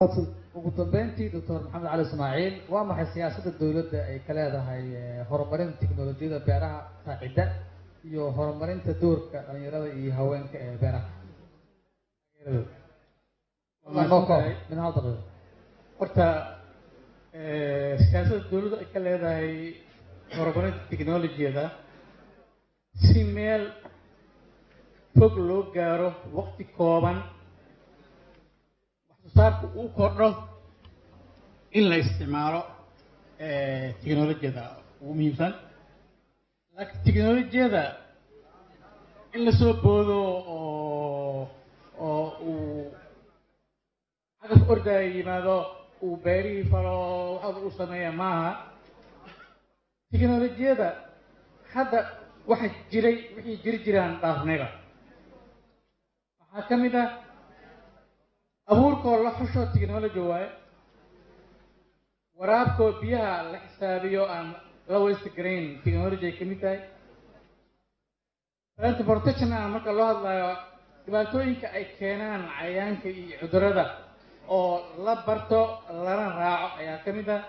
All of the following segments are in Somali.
ugu dambeyntii Dr. Maxamed Cali Ismaaciil waa maxay siyaasadda dawladda ay ka leedahay horumarinta tiknoolajiyada beeraha saacidda iyo horumarinta doorka dhalinyarada iyo haweenka ee beeraha min hal daqiiqo horta siyaasadda dawladda ay ka leedahay horumarinta tiknoolajiyada si meel fog loo gaaro waqti kooban صارت وكرر إلا استعماره تكنولوجيا ذا وميزان لكن التكنولوجيا ذا إلا سببه أو هذا الأرض يماذا وبري فلو هذا أصلا معها التكنولوجيا ذا هذا واحد جري جيران طافنيرا حكم ذا abuurkoo la xusho technology waaye waraabkoo biyaha la xisaabiyo aan la waste grain technology ay ka mid tahay plant protection aan marka loo hadlayo dhibaatooyinka ay keenaan cayayaanka iyo cudurrada oo la barto lana raaco ayaa ka mid ah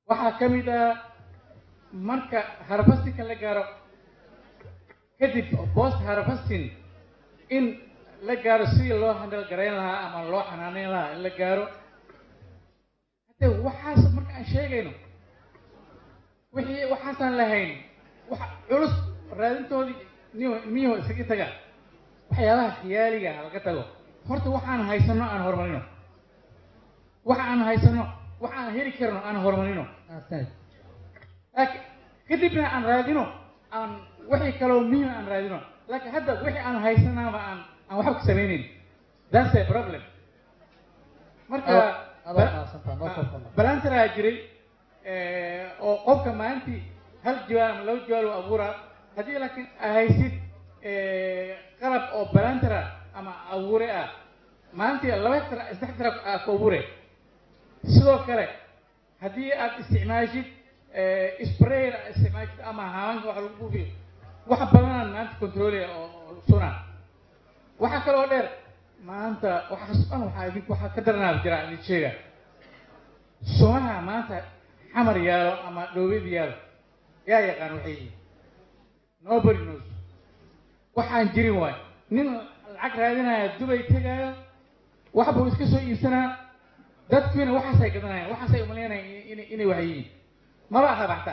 waxaa ka mid ah marka harvestingka la gaaro kadib post harvesting in la gaaro sidii loo handle garayn lahaa ama loo xanaaneyn lahaa in la gaaro hadee waxaas marka aan sheegayno wixii waxaasaan lahayn wax culus raadintoodii miyo isaga taga waxyaabaha khiyaaliga laga tago horta waxaan haysano aan horumarino waxaan haysano waxaan heli karno aan horumarino laakiin kadibna aan raadino aan wixii kaloo muhiim aan raadino laakiin hadda wixii aan haysanaaba aan waxba ka samaynin that's a problem marka balantaraa jiray oo qofka maalintii hal jawaal ama laba jawaal uu abuuraa haddii laakiin haysid qalab oo balantara ama abuure ah maalintii laba saddex tara ku abuure sidoo kale haddii aad isticmaashid sprayer aad isticmaashid ama haawanka wax lagu buufiyo wax badanaan maanta controlaya oo suna waxaa kaloo dheer maanta waxaa ka daranaab jira idin sheega sumaha maanta xamar yaalo ama dhoobid yaalo yaa yaqaan waxay yihiin nobody knows waxaan jirin waayo nin lacag raadinaya dubay tegaayo wax buu iska soo iibsanaa dadkiina waxaasay gadanayaan waxaasay umaleynayaan inay wax yihiin maba aha baxta